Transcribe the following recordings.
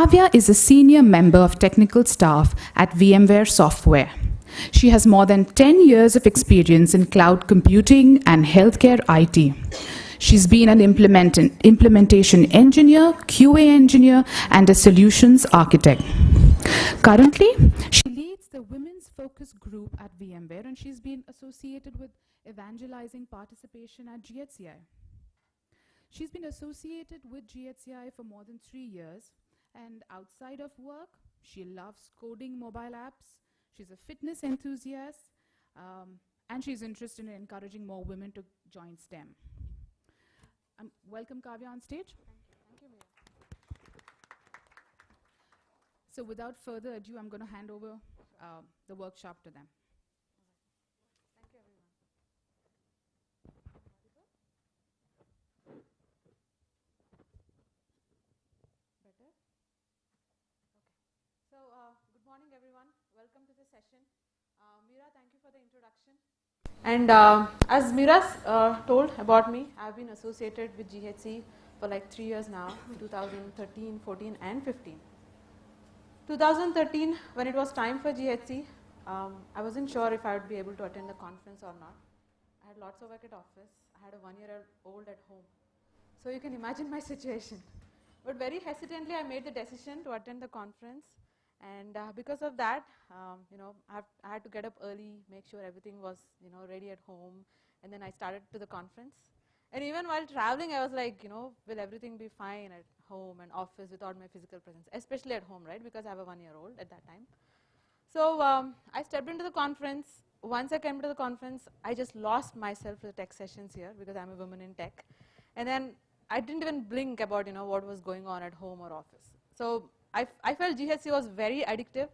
Kavya is a senior member of technical staff at VMware Software. She has more than 10 years of experience in cloud computing and healthcare IT. She's been an implementation engineer, QA engineer, and a solutions architect. Currently, she leads the Women's Focus Group at VMware, and she's been associated with evangelizing participation at GHCI. She's been associated with GHCI for more than 3 years, and outside of work, she loves coding mobile apps. She's a fitness enthusiast, and she's interested in encouraging more women to join STEM. Welcome, Kavya, on stage. Thank you, Mira. So without further ado, I'm going to hand over the workshop to them. Thank you, everyone. Better? Okay. So, good morning, everyone. Welcome to the session. Mira, thank you for the introduction. And as Mira told about me, I've been associated with GHC for like 3 years now, 2013, 14, and 15. 2013, when it was time for GHC, I wasn't sure if I would be able to attend the conference or not. I had lots of work at office. I had a 1-year-old at home. So you can imagine my situation. But very hesitantly, I made the decision to attend the conference. And because of that, I had to get up early, make sure everything was, ready at home. And then I started to the conference. And even while traveling, I was like, will everything be fine at home and office without my physical presence, especially at home, right? Because I have a 1-year-old at that time. So I stepped into the conference. Once I came to the conference, I just lost myself to the tech sessions here because I'm a woman in tech. And then I didn't even blink about, what was going on at home or office. So I felt GHC was very addictive.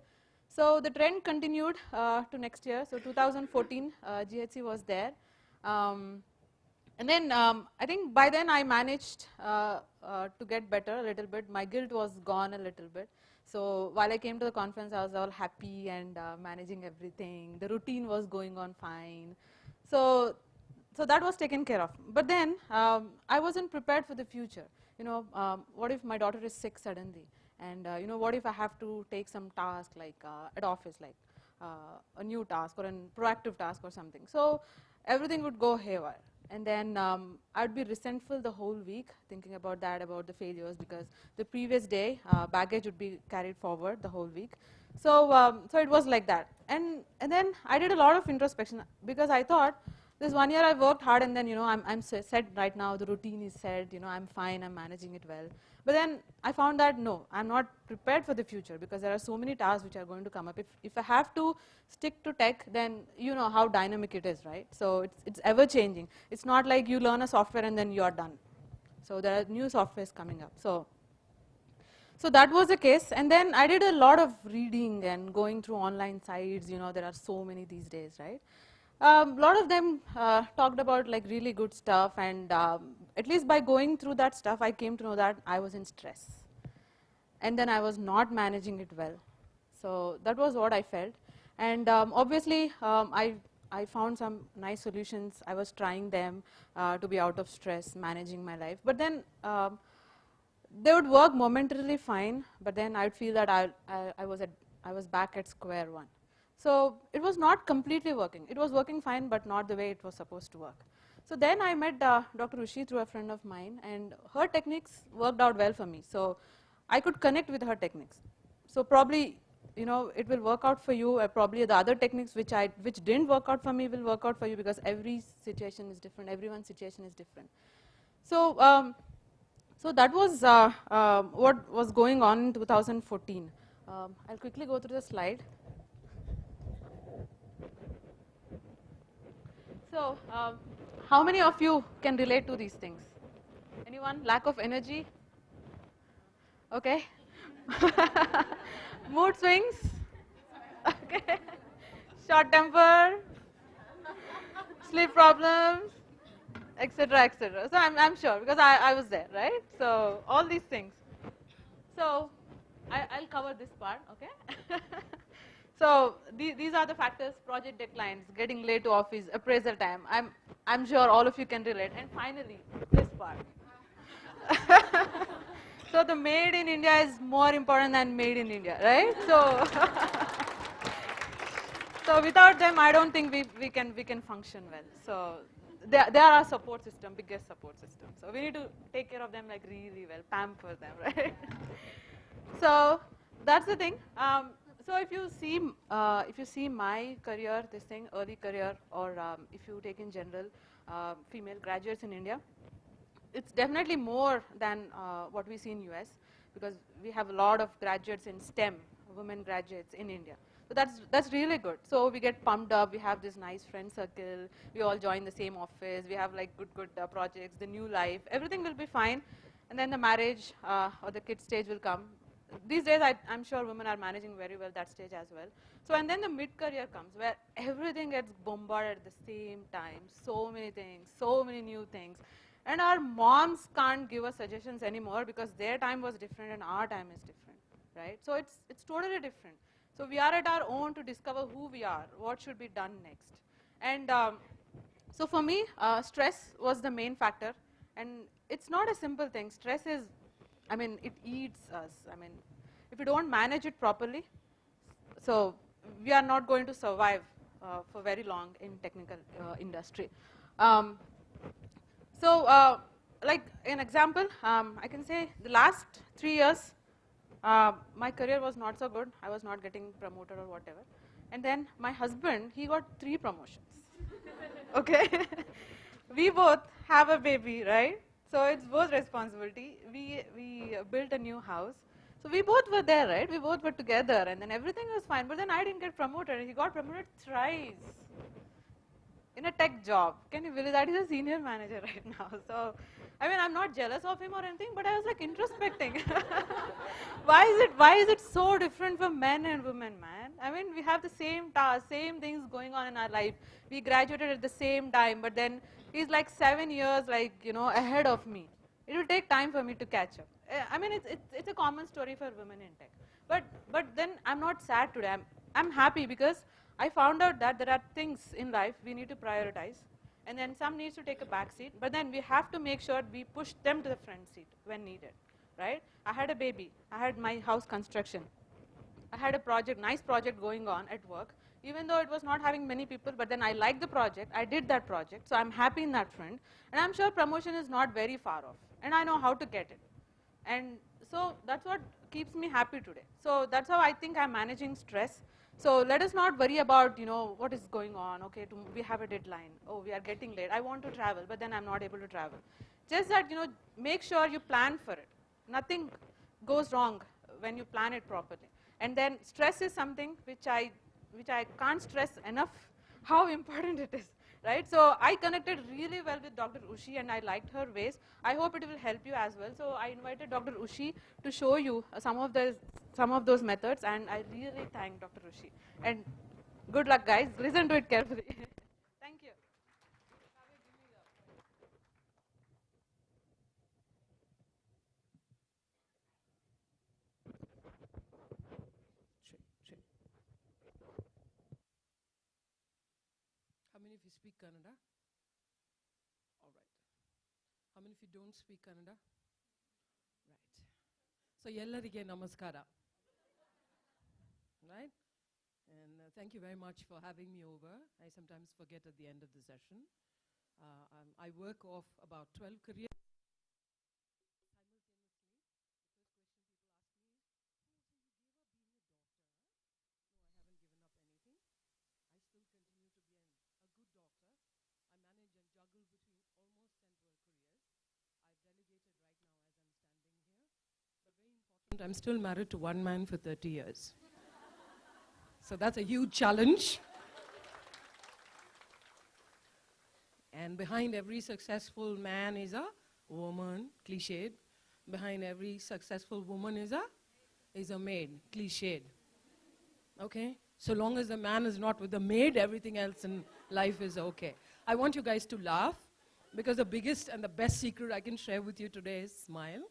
So the trend continued to next year. So 2014, GHC was there. And then I think by then I managed to get better a little bit. My guilt was gone a little bit. So while I came to the conference, I was all happy and managing everything. The routine was going on fine. So that was taken care of. But then I wasn't prepared for the future. What if my daughter is sick suddenly? And what if I have to take some task like at office, like a new task or a proactive task or something. So everything would go haywire. And then I'd be resentful the whole week thinking about that, about the failures, because the previous day baggage would be carried forward the whole week. So it was like that. And then I did a lot of introspection because I thought this 1 year I worked hard and then I'm set right now, the routine is set, I'm fine, I'm managing it well. But then I found that no, I'm not prepared for the future because there are so many tasks which are going to come up. If I have to stick to tech, then you know how dynamic it is, right? So it's ever changing. It's not like you learn a software and then you're done. So there are new softwares coming up. So that was the case. And then I did a lot of reading and going through online sites. There are so many these days, right? A lot of them talked about like really good stuff, and at least by going through that stuff, I came to know that I was in stress. And then I was not managing it well. So that was what I felt. And obviously, I found some nice solutions. I was trying them to be out of stress, managing my life. But then they would work momentarily fine, but then I'd feel that I was back at square one. So it was not completely working. It was working fine, but not the way it was supposed to work. So then I met Dr. Rushi through a friend of mine, and her techniques worked out well for me. So I could connect with her techniques. So probably, it will work out for you. Probably the other techniques which didn't work out for me will work out for you because every situation is different. Everyone's situation is different. So that was what was going on in 2014. I'll quickly go through the slide. So, how many of you can relate to these things? Anyone? Lack of energy? Okay. Mood swings? Okay. Short temper? Sleep problems? Etc. etc. So I'm sure because I was there, right? So all these things. So I'll cover this part, okay? So these are the factors: project deadlines, getting late to office, appraisal time. I'm sure all of you can relate. And finally, this part. So the made in India is more important than made in India, right? So, so without them, I don't think we can function well. So they are our support system, biggest support system. So we need to take care of them like really well, pamper them, right? So that's the thing. So if you see my career, this thing, early career, or if you take in general female graduates in India, it's definitely more than what we see in US, because we have a lot of graduates in STEM, women graduates in India. So that's really good. So we get pumped up. We have this nice friend circle. We all join the same office. We have like good projects, the new life. Everything will be fine, and then the marriage or the kid stage will come. These days, I'm sure women are managing very well that stage as well. So, and then the mid-career comes, where everything gets bombarded at the same time. So many things, so many new things. And our moms can't give us suggestions anymore because their time was different and our time is different, right? So it's totally different. So we are at our own to discover who we are, what should be done next. And so for me, stress was the main factor. And it's not a simple thing. Stress is, I mean, it eats us. I mean, if you don't manage it properly, so we are not going to survive for very long in technical industry. Um, so, like an example, I can say the last 3 years, my career was not so good. I was not getting promoted or whatever. And then my husband, he got 3 promotions. Okay? We both have a baby, right? So it's both responsibility. We built a new house. So we both were there, right? We both were together, and then everything was fine. But then I didn't get promoted. He got promoted thrice in a tech job. Can you believe that? He's a senior manager right now. So, I mean, I'm not jealous of him or anything, but I was like introspecting. Why is it so different for men and women, man? I mean, we have the same tasks, same things going on in our life. We graduated at the same time, but then he's like 7 years, like, you know, ahead of me. It will take time for me to catch up. I mean, it's a common story for women in tech. But then I'm not sad today. I'm happy because I found out that there are things in life we need to prioritize, and then some needs to take a back seat, but then we have to make sure we push them to the front seat when needed, right? I had a baby. I had my house construction. I had a project, nice project going on at work, even though it was not having many people, but then I liked the project. I did that project, so I'm happy in that front, and I'm sure promotion is not very far off, and I know how to get it. And so that's what keeps me happy today. So that's how I think I'm managing stress. So let us not worry about, you know, what is going on. Okay, we have a deadline. Oh, we are getting late. I want to travel, but then I'm not able to travel. Just that, you know, make sure you plan for it. Nothing goes wrong when you plan it properly. And then stress is something which I can't stress enough how important it is. Right? So I connected really well with Dr. Ushi, and I liked her ways. I hope it will help you as well. So I invited Dr. Ushi to show you some of those methods, and I really thank Dr. Ushi. And good luck, guys. Listen to it carefully. Thank you. How many of you speak Kannada? All right. How many of you don't speak Kannada? Right. So ಎಲ್ಲರಿಗೆ ನಮಸ್ಕಾರ. Right? And thank you very much for having me over. I sometimes forget at the end of the session. I work off about 12 careers. I'm still married to one man for 30 years. So that's a huge challenge. And behind every successful man is a woman, cliched. Behind every successful woman is a maid, cliched. Okay? So long as the man is not with the maid, everything else in life is okay. I want you guys to laugh, because the biggest and the best secret I can share with you today is smile,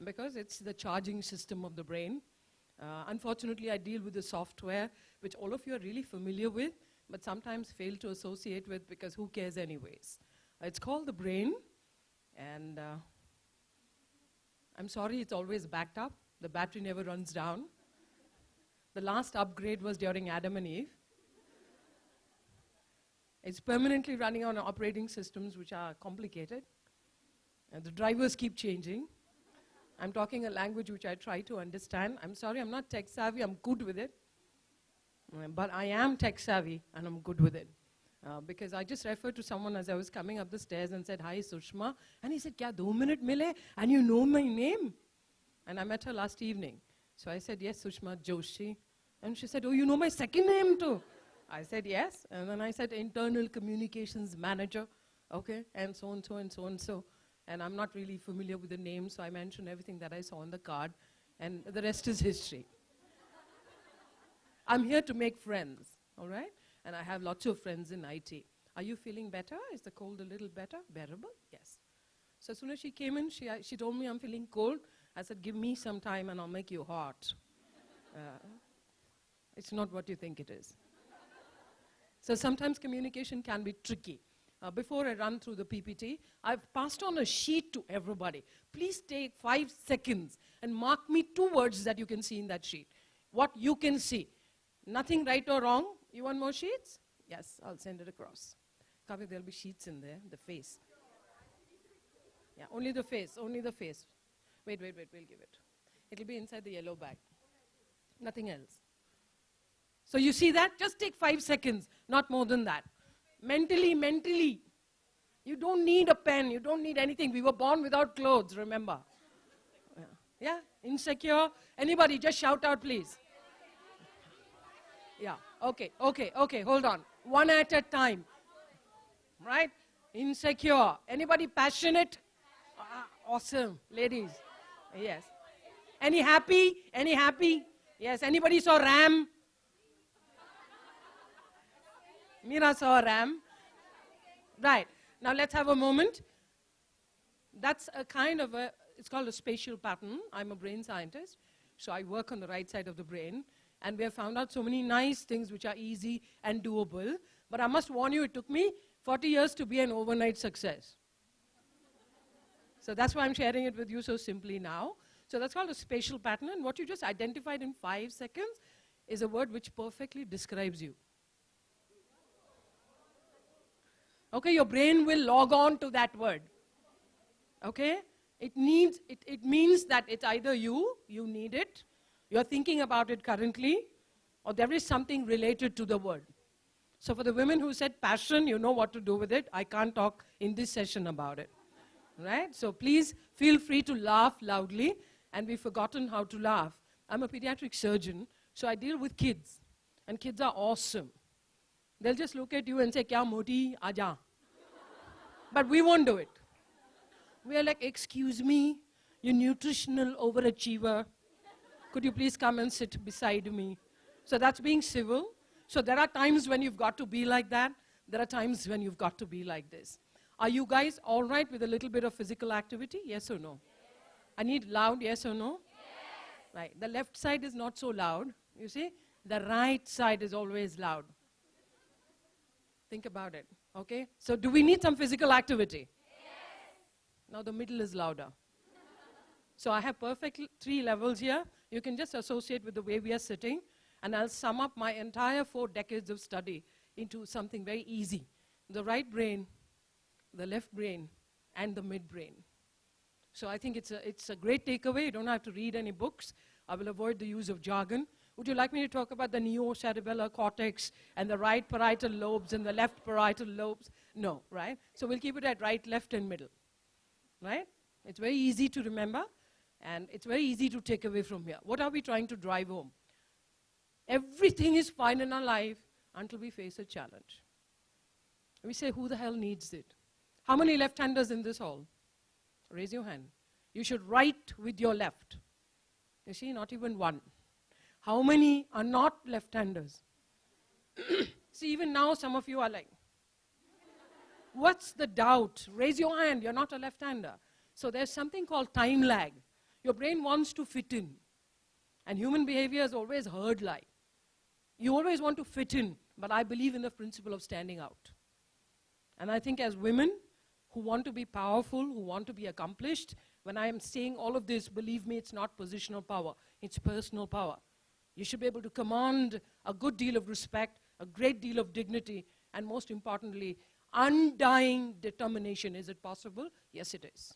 because it's the charging system of the brain. Unfortunately, I deal with the software, which all of you are really familiar with, but sometimes fail to associate with, because who cares anyways? It's called the brain, and I'm sorry, it's always backed up. The battery never runs down. The last upgrade was during Adam and Eve. It's permanently running on operating systems which are complicated. And the drivers keep changing. I'm talking a language which I try to understand. I'm sorry, I'm not tech savvy, I'm good with it. But I am tech savvy and I'm good with it. Because I just referred to someone as I was coming up the stairs and said, "Hi, Sushma." And he said, "Kya 2 minute mile? And you know my name?" And I met her last evening. So I said, "Yes, Sushma Joshi." And she said, "Oh, you know my second name too?" I said, "Yes." And then I said, "Internal Communications Manager." Okay, and so and so and so and so. And I'm not really familiar with the name, so I mentioned everything that I saw on the card. And the rest is history. I'm here to make friends, all right? And I have lots of friends in IT. Are you feeling better? Is the cold a little better? Bearable? Yes. So as soon as she came in, she told me I'm feeling cold. I said, "Give me some time and I'll make you hot." It's not what you think it is. So sometimes communication can be tricky. Before I run through the PPT, I've passed on a sheet to everybody. Please take 5 seconds and mark me 2 words that you can see in that sheet. What you can see. Nothing right or wrong. You want more sheets? Yes, I'll send it across. Kavya, there'll be sheets in there, the face. Yeah, only the face, only the face. Wait, we'll give it. It'll be inside the yellow bag. Nothing else. So you see that? Just take 5 seconds, not more than that. Mentally. You don't need a pen, you don't need anything. We were born without clothes, remember? Yeah, insecure. Anybody, just shout out, please. Yeah, okay, hold on. One at a time. Right? Insecure. Anybody passionate? Awesome, ladies. Yes. Any happy? Any happy? Yes, anybody saw Ram? Meera saw Ram. Right. Now let's have a moment. That's a kind of it's called a spatial pattern. I'm a brain scientist, so I work on the right side of the brain. And we have found out so many nice things which are easy and doable. But I must warn you, it took me 40 years to be an overnight success. So that's why I'm sharing it with you so simply now. So that's called a spatial pattern. And what you just identified in 5 seconds is a word which perfectly describes you. Okay, your brain will log on to that word. Okay? It means that it's either you need it, you're thinking about it currently, or there is something related to the word. So for the women who said passion, you know what to do with it. I can't talk in this session about it. Right? So please feel free to laugh loudly, and we've forgotten how to laugh. I'm a pediatric surgeon, so I deal with kids, and kids are awesome. They'll just look at you and say, "Kya moti, aaja." But we won't do it. We are like, "Excuse me, you nutritional overachiever. Could you please come and sit beside me?" So that's being civil. So there are times when you've got to be like that. There are times when you've got to be like this. Are you guys all right with a little bit of physical activity? Yes or no? Yes. I need loud, yes or no? Yes. Right. The left side is not so loud. You see? The right side is always loud. Think about it. Okay? So do we need some physical activity? Yes. Now the middle is louder. So I have perfect 3 levels here. You can just associate with the way we are sitting, and I'll sum up my entire 4 decades of study into something very easy. The right brain, the left brain, and the midbrain. So I think it's a great takeaway. You don't have to read any books. I will avoid the use of jargon. Would you like me to talk about the neocerebellar cortex and the right parietal lobes and the left parietal lobes? No, right? So we'll keep it at right, left, and middle, right? It's very easy to remember, and it's very easy to take away from here. What are we trying to drive home? Everything is fine in our life until we face a challenge. We say, who the hell needs it? How many left-handers in this hall? Raise your hand. You should write with your left. You see, not even one. How many are not left-handers? See, even now some of you are like, what's the doubt? Raise your hand, you're not a left-hander. So there's something called time lag. Your brain wants to fit in. And human behavior is always herd-like. You always want to fit in, but I believe in the principle of standing out. And I think as women, who want to be powerful, who want to be accomplished. When I am saying all of this, believe me, it's not positional power, it's personal power. You should be able to command a good deal of respect, a great deal of dignity, and most importantly, undying determination. Is it possible? Yes, it is.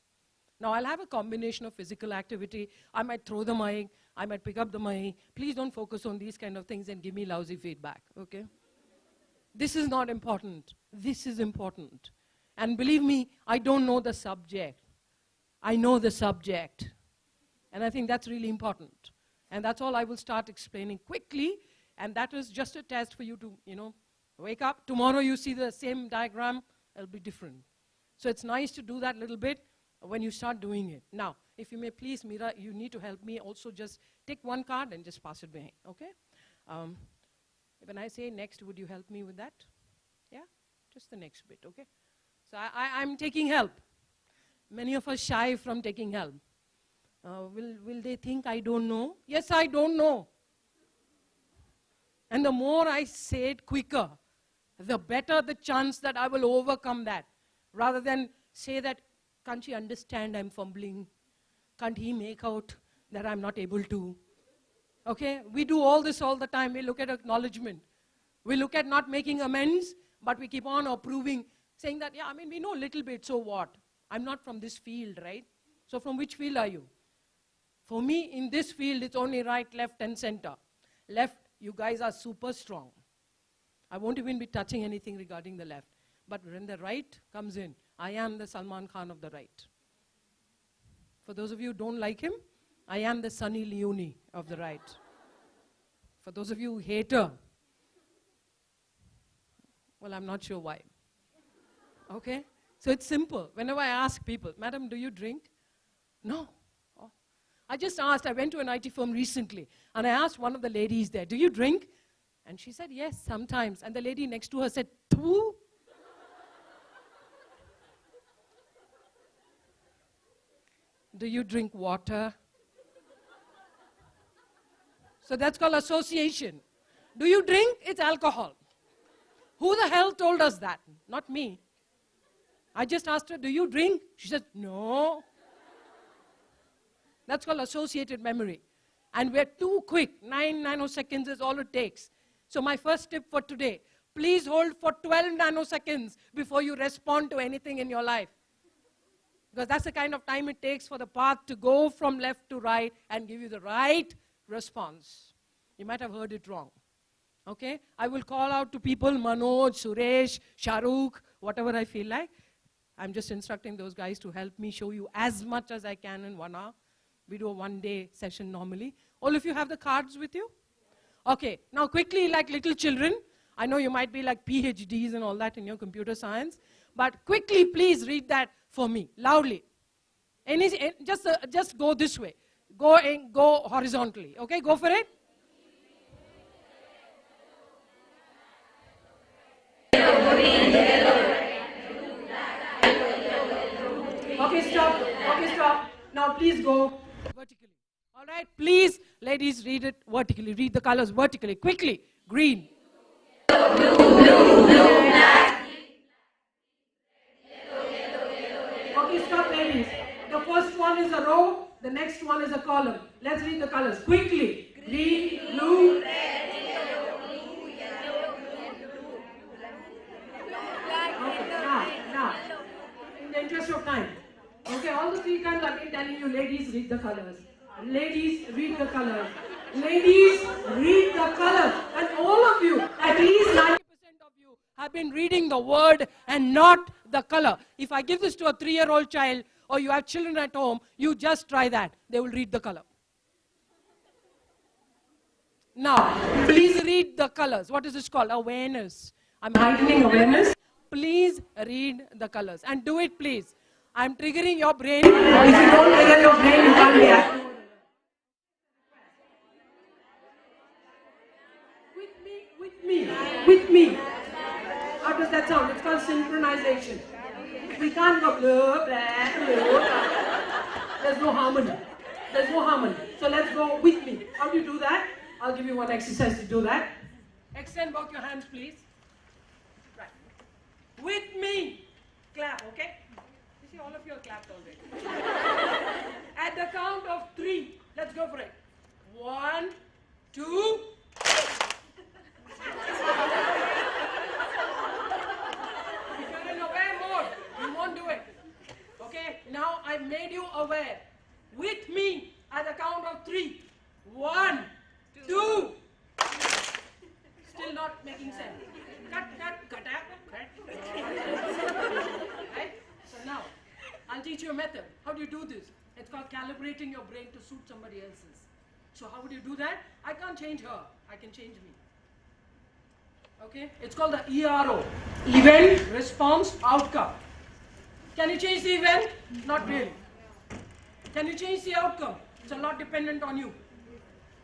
Now, I'll have a combination of physical activity. I might throw the mic, I might pick up the mic. Please don't focus on these kind of things and give me lousy feedback, okay? This is not important. This is important. And believe me, I don't know the subject. I know the subject. And I think that's really important. And that's all I will start explaining quickly. And that is just a test for you to, wake up. Tomorrow you see the same diagram, it'll be different. So it's nice to do that little bit when you start doing it. Now, if you may please, Meera, you need to help me also just take one card and just pass it behind, okay? When I say next, would you help me with that? Yeah? Just the next bit, okay? So I'm taking help. Many of us shy from taking help. Will they think I don't know? Yes, I don't know. And the more I say it quicker, the better the chance that I will overcome that. Rather than say that, can't she understand I'm fumbling? Can't he make out that I'm not able to? Okay, we do all this all the time. We look at acknowledgement. We look at not making amends, but we keep on approving, saying that, yeah, we know a little bit, so what? I'm not from this field, right? So from which field are you? For me, in this field, it's only right, left, and center. Left, you guys are super strong. I won't even be touching anything regarding the left. But when the right comes in, I am the Salman Khan of the right. For those of you who don't like him, I am the Sunny Leone of the right. For those of you who hate her, well, I'm not sure why. Okay? So it's simple. Whenever I ask people, madam, do you drink? No. Oh. I just asked, I went to an IT firm recently, and I asked one of the ladies there, do you drink? And she said, yes, sometimes. And the lady next to her said, "Thoo." Do you drink water? So that's called association. Do you drink? It's alcohol. Who the hell told us that? Not me. I just asked her, do you drink? She said, no. That's called associated memory. And we're too quick. 9 nanoseconds is all it takes. So my first tip for today, please hold for 12 nanoseconds before you respond to anything in your life. Because that's the kind of time it takes for the path to go from left to right and give you the right response. You might have heard it wrong. Okay? I will call out to people, Manoj, Suresh, Shahrukh, whatever I feel like. I'm just instructing those guys to help me show you as much as I can in 1 hour. We do a one-day session normally. All of you have the cards with you? Okay, now quickly, like little children, I know you might be like PhDs and all that in your computer science, but quickly, please read that for me, loudly. Just go this way. Go horizontally. Okay, go for it. Okay, stop. Now please go vertically. All right, please, ladies, read it vertically. Read the colors vertically. Quickly. Green. Blue, black. Okay, stop, ladies. The first one is a row. The next one is a column. Let's read the colors. Quickly. Green, blue, red, yellow, blue, yellow, blue. Okay, now, in the interest of time. Okay, all the 3 times I've been telling you, ladies, read the colors. Ladies, read the colors. Ladies, read the colors. And all of you, at least 90% of you, have been reading the word and not the color. If I give this to a 3-year-old child, or you have children at home, you just try that. They will read the color. Now, please read the colors. What is this called? Awareness. I'm heightening awareness. Please read the colors. And do it, please. I'm triggering your brain. If you don't trigger your brain, you can't be active. With me. How does that sound? It's called synchronization. We can't go blah, blah, blah. There's no harmony. So let's go with me. How do you do that? I'll give you one exercise to do that. Extend both your hands, please. Right. With me. Clap, okay? clapped already. At the count of 3, let's go for it. 1, 2. If you're in aware mode, you won't do it. Okay? Now I've made you aware. With me at the count of 3. 1, 2. Still not making sense. Cut. Right? So now, I'll teach you a method. How do you do this? It's called calibrating your brain to suit somebody else's. So how would you do that? I can't change her. I can change me. Okay? It's called the ERO. Event, Response, Outcome. Can you change the event? Not really. Can you change the outcome? It's a lot dependent on you.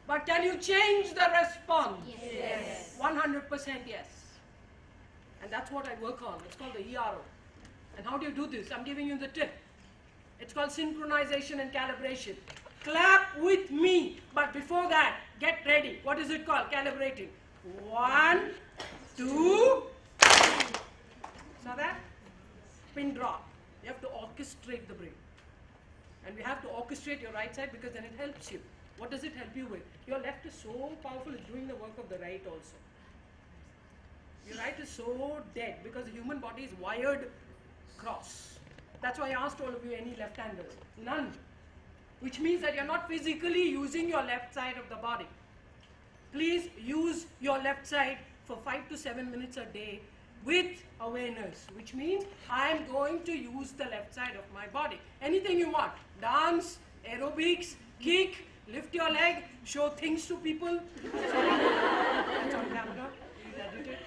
But can you change the response? Yes. 100% yes. And that's what I work on. It's called the ERO. And how do you do this? I'm giving you the tip. It's called synchronization and calibration. Clap with me. But before that, get ready. What is it called? Calibrating. 1, 2. Saw that? Pin drop. You have to orchestrate the brain. And we have to orchestrate your right side because then it helps you. What does it help you with? Your left is so powerful, it's doing the work of the right also. Your right is so dead because the human body is wired cross. That's why I asked all of you, any left-handers? None. Which means that you're not physically using your left side of the body. Please use your left side for 5 to 7 minutes a day with awareness, which means I'm going to use the left side of my body. Anything you want. Dance, aerobics, kick, lift your leg, show things to people. Sorry, it's on camera. You edit it.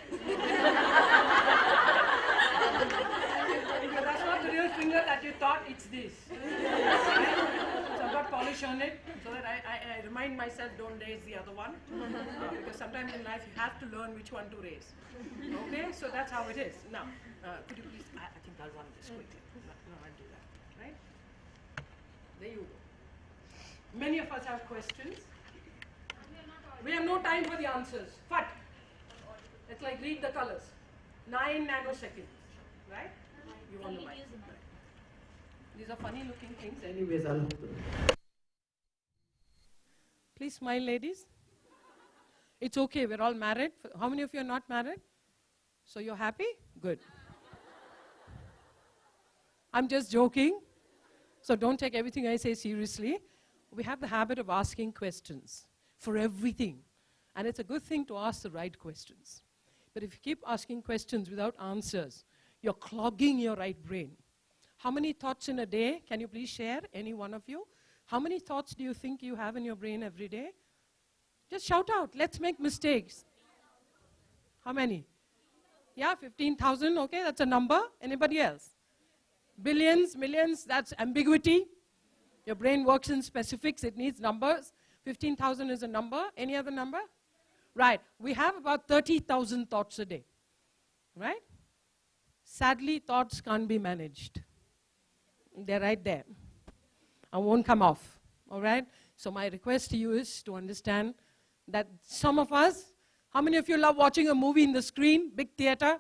Because that's not the real finger that you thought, it's this. Right? So I've got polish on it so that I remind myself, don't raise the other one. Because sometimes in life you have to learn which one to raise. Okay, so that's how it is. Now, could you please, I think I'll run this quickly. No, I'll do that, right? There you go. Many of us have questions. We have no time for the answers. Fat. It's like read the colors. 9 nanoseconds, right? You want the mic. Right. These are funny looking things. Anyways, I'll hold them. Please smile, ladies. It's okay, we're all married. How many of you are not married? So you're happy? Good. I'm just joking. So don't take everything I say seriously. We have the habit of asking questions for everything. And it's a good thing to ask the right questions. But if you keep asking questions without answers, you're clogging your right brain. How many thoughts in a day? Can you please share, any one of you? How many thoughts do you think you have in your brain every day? Just shout out. Let's make mistakes. How many? Yeah, 15,000. Okay, that's a number. Anybody else? Billions, millions, that's ambiguity. Your brain works in specifics. It needs numbers. 15,000 is a number. Any other number? Right. We have about 30,000 thoughts a day. Right? Sadly, thoughts can't be managed. They're right there. And won't come off. All right? So my request to you is to understand that some of us, how many of you love watching a movie in the screen, big theater?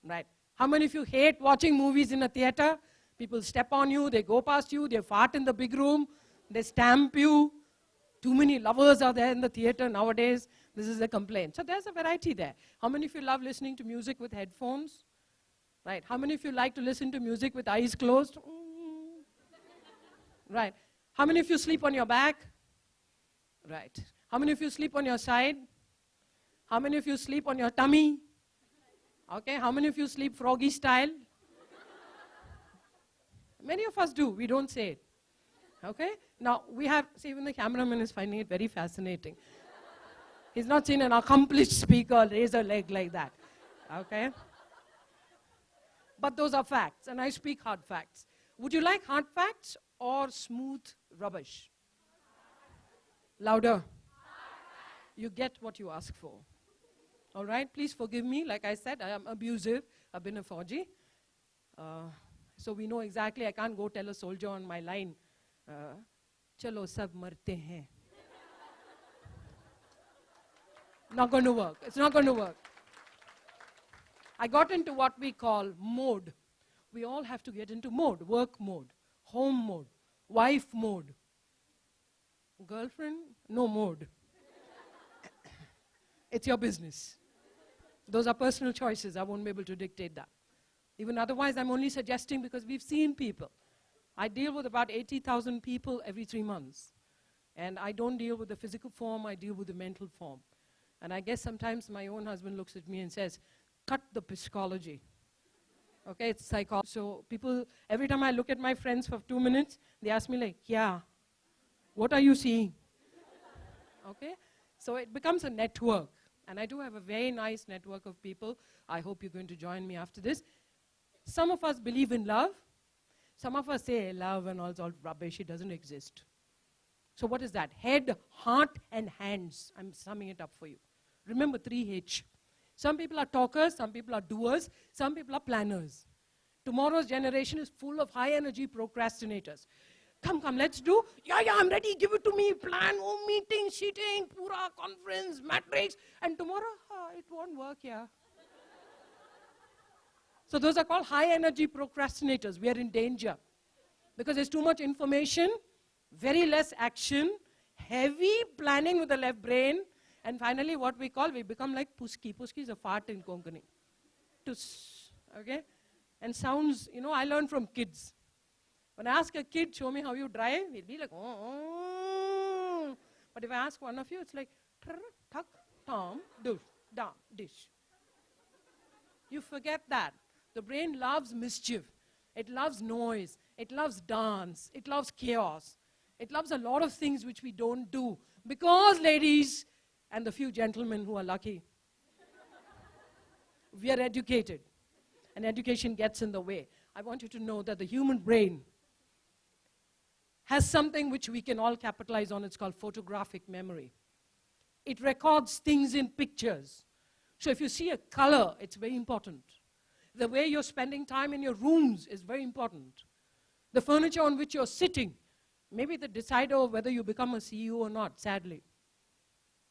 Right. How many of you hate watching movies in a theater? People step on you, they go past you, they fart in the big room, they stamp you. Too many lovers are there in the theater nowadays. This is a complaint. So there's a variety there. How many of you love listening to music with headphones? Right. How many of you like to listen to music with eyes closed? Right. How many of you sleep on your back? Right. How many of you sleep on your side? How many of you sleep on your tummy? Okay. How many of you sleep froggy style? Many of us do. We don't say it. Okay? Now, we have, see, even the cameraman is finding it very fascinating. He's not seen an accomplished speaker raise a leg like that. Okay? But those are facts, and I speak hard facts. Would you like hard facts or smooth rubbish? Louder. You get what you ask for. All right? Please forgive me. Like I said, I am abusive. I've been a Fauji. So we know exactly, I can't go tell a soldier on my line, chalo sab marte hain. Not going to work. It's not going to work. I got into what we call mode. we all have to get into mode, work mode, home mode, wife mode. Girlfriend, no mode. It's your business. Those are personal choices. I won't be able to dictate that. Even otherwise, I'm only suggesting because we've seen people. I deal with about 80,000 people every 3 months. And I don't deal with the physical form, I deal with the mental form. And I guess sometimes my own husband looks at me and says, cut the psychology. Okay, it's psychology. So people, every time I look at my friends for 2 minutes, they ask me like, yeah, what are you seeing? Okay, so it becomes a network. And I do have a very nice network of people. I hope you're going to join me after this. Some of us believe in love. Some of us say love and all rubbish, it doesn't exist. So what is that? Head, heart, and hands. I'm summing it up for you. Remember 3H. Some people are talkers, some people are doers, some people are planners. Tomorrow's generation is full of high-energy procrastinators. Come, let's do. Yeah, I'm ready, give it to me. Plan, meeting, sheeting, pura, conference, matrix. And tomorrow, it won't work, yeah. So those are called high-energy procrastinators. We are in danger. Because there's too much information, very less action, heavy planning with the left brain, and finally what we become like Puski. Puski is a fart in Konkani. Tus, okay? And sounds, I learned from kids. When I ask a kid, show me how you drive, he'll be like, oh. But if I ask one of you, it's like, tuck, tom, dush, dam, dish. You forget that. The brain loves mischief. It loves noise. It loves dance. It loves chaos. It loves a lot of things which we don't do. Because, ladies, and the few gentlemen who are lucky, we are educated. And education gets in the way. I want you to know that the human brain has something which we can all capitalize on. It's called photographic memory. It records things in pictures. So if you see a color, it's very important. The way you're spending time in your rooms is very important. The furniture on which you're sitting, maybe the decider of whether you become a CEO or not, sadly,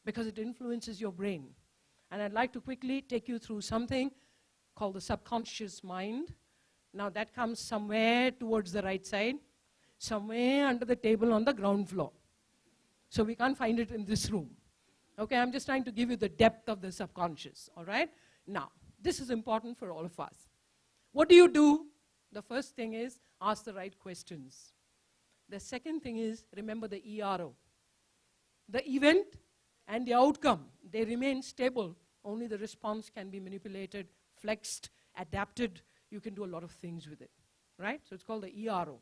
because it influences your brain. And I'd like to quickly take you through something called the subconscious mind. Now that comes somewhere towards the right side, somewhere under the table on the ground floor. So we can't find it in this room. Okay, I'm just trying to give you the depth of the subconscious, all right? Now, this is important for all of us. What do you do? The first thing is ask the right questions. The second thing is remember the ERO. The event and the outcome, they remain stable. Only the response can be manipulated, flexed, adapted. You can do a lot of things with it, right? So it's called the ERO.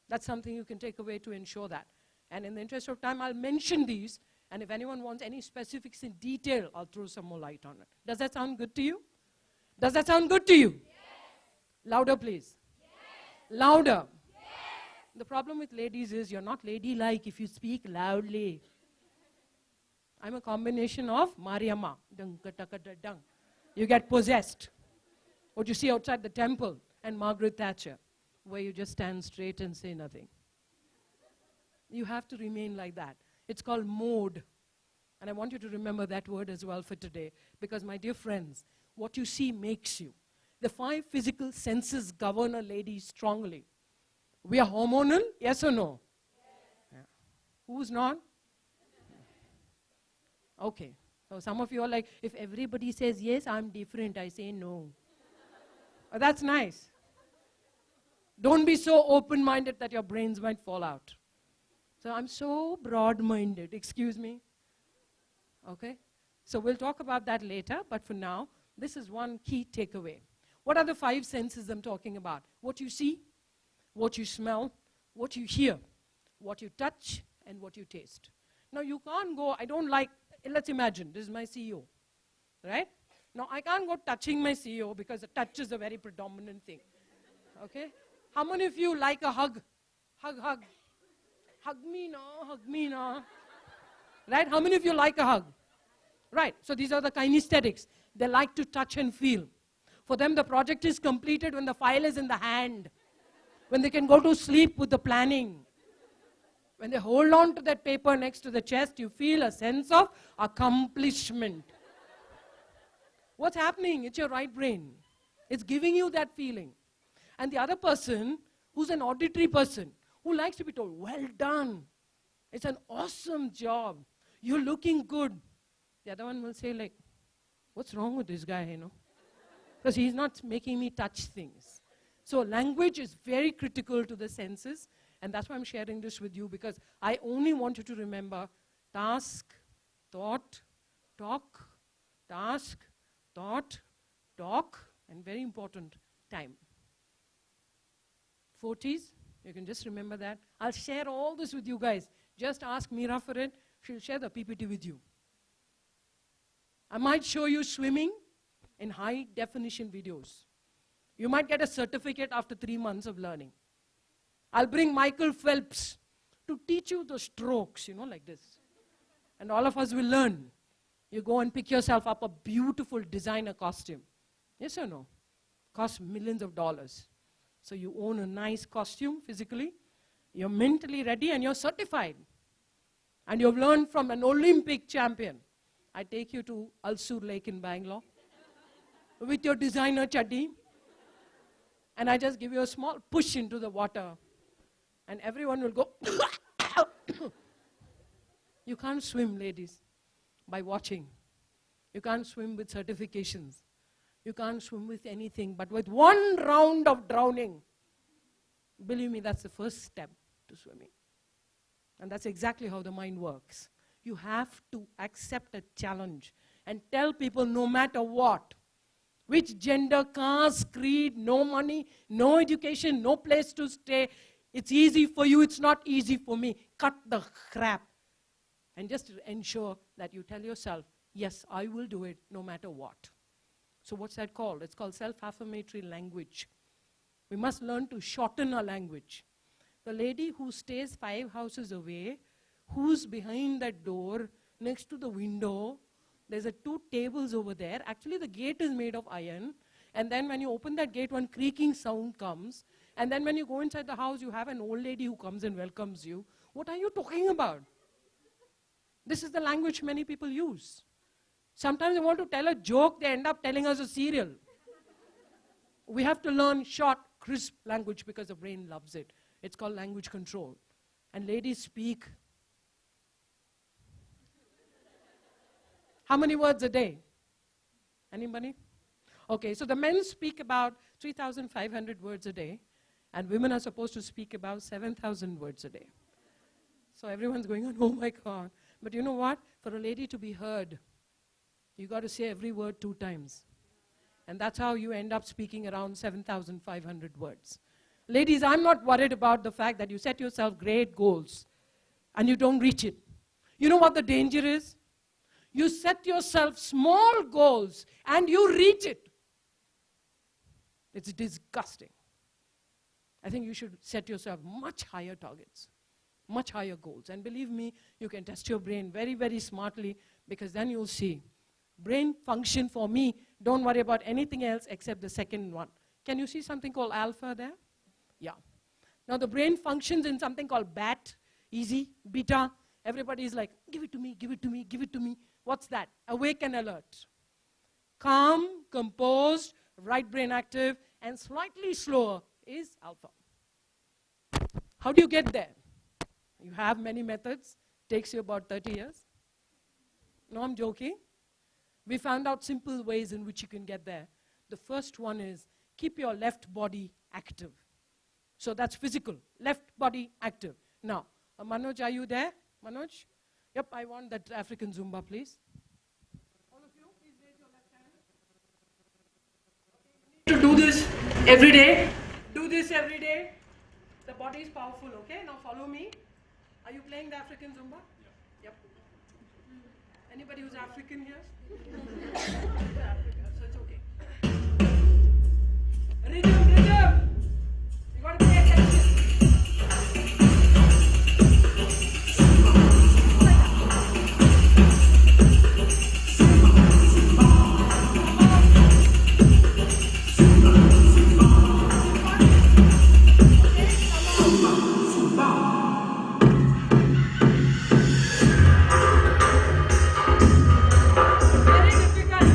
That's something you can take away to ensure that. And in the interest of time, I'll mention these. And if anyone wants any specifics in detail, I'll throw some more light on it. Does that sound good to you? Does that sound good to you? Yes. Louder, please. Yes. Louder. Yes. The problem with ladies is you're not ladylike if you speak loudly. I'm a combination of Mariamma. You get possessed. What you see outside the temple, and Margaret Thatcher, where you just stand straight and say nothing. You have to remain like that. It's called mode. And I want you to remember that word as well for today. Because, my dear friends, what you see makes you. The 5 physical senses govern a lady strongly. We are hormonal, yes or no? Yes. Yeah. Who's not? Okay. So some of you are like, if everybody says yes, I'm different, I say no. Oh, that's nice. Don't be so open-minded that your brains might fall out. So I'm so broad-minded, excuse me. Okay? So we'll talk about that later, but for now, this is one key takeaway. What are the 5 senses I'm talking about? What you see, what you smell, what you hear, what you touch, and what you taste. Now you can't go, I don't like, let's imagine, this is my CEO, right? Now I can't go touching my CEO because the touch is a very predominant thing, okay? How many of you like a hug? Hug, hug. Hug me now. Right? How many of you like a hug? Right, so these are the kinesthetics. They like to touch and feel. For them, the project is completed when the file is in the hand, when they can go to sleep with the planning. When they hold on to that paper next to the chest, you feel a sense of accomplishment. What's happening? It's your right brain. It's giving you that feeling. And the other person, who's an auditory person, who likes to be told, well done. It's an awesome job. You're looking good. The other one will say like, what's wrong with this guy, Because he's not making me touch things. So language is very critical to the senses, and that's why I'm sharing this with you, because I only want you to remember task, thought, talk, task, thought, talk, and very important, time. 40s, you can just remember that. I'll share all this with you guys. Just ask Meera for it. She'll share the PPT with you. I might show you swimming in high definition videos. You might get a certificate after 3 months of learning. I'll bring Michael Phelps to teach you the strokes, like this. And all of us will learn. You go and pick yourself up a beautiful designer costume. Yes or no? Costs millions of dollars. So you own a nice costume physically, you're mentally ready, and you're certified. And you've learned from an Olympic champion. I take you to Alsur Lake in Bangalore with your designer chaddi, and I just give you a small push into the water, and everyone will go. You can't swim, ladies, by watching. You can't swim with certifications. You can't swim with anything, but with one round of drowning. Believe me, that's the first step to swimming. And that's exactly how the mind works. You have to accept a challenge and tell people no matter what, which gender, caste, creed, no money, no education, no place to stay, it's easy for you, it's not easy for me. Cut the crap. And just ensure that you tell yourself, yes, I will do it no matter what. So what's that called? It's called self-affirmatory language. We must learn to shorten our language. The lady who stays 5 houses away, who's behind that door, next to the window, there's 2 tables over there. Actually, the gate is made of iron. And then when you open that gate, one creaking sound comes. And then when you go inside the house, you have an old lady who comes and welcomes you. What are you talking about? This is the language many people use. Sometimes they want to tell a joke, they end up telling us a serial. We have to learn short, crisp language because the brain loves it. It's called language control. And ladies speak. How many words a day? Anybody? Okay, so the men speak about 3,500 words a day, and women are supposed to speak about 7,000 words a day. So everyone's going, oh my God. But you know what? For a lady to be heard, you got to say every word 2 times. And that's how you end up speaking around 7,500 words. Ladies, I'm not worried about the fact that you set yourself great goals and you don't reach it. You know what the danger is? You set yourself small goals and you reach it. It's disgusting. I think you should set yourself much higher targets, much higher goals. And believe me, you can test your brain very, very smartly, because then you'll see. Brain function for me, don't worry about anything else except the second one. Can you see something called alpha there? Yeah. Now the brain functions in something called BAT, easy, beta. Everybody's like, give it to me, give it to me, give it to me. What's that? Awake and alert. Calm, composed, right brain active, and slightly slower is alpha. How do you get there? You have many methods. Takes you about 30 years. No, I'm joking. We found out simple ways in which you can get there. The first one is keep your left body active. So that's physical, left body active. Now, Manoj, are you there? Manoj? Yep, I want that African Zumba, please. All of you, please raise your left hand. Okay, you need to do this every day. Do this every day. The body is powerful, okay? Now follow me. Are you playing the African Zumba? Yeah. Yep. Anybody who's African here? Africa, so it's okay. Rhythm, rhythm. You got to pay attention. Very difficult.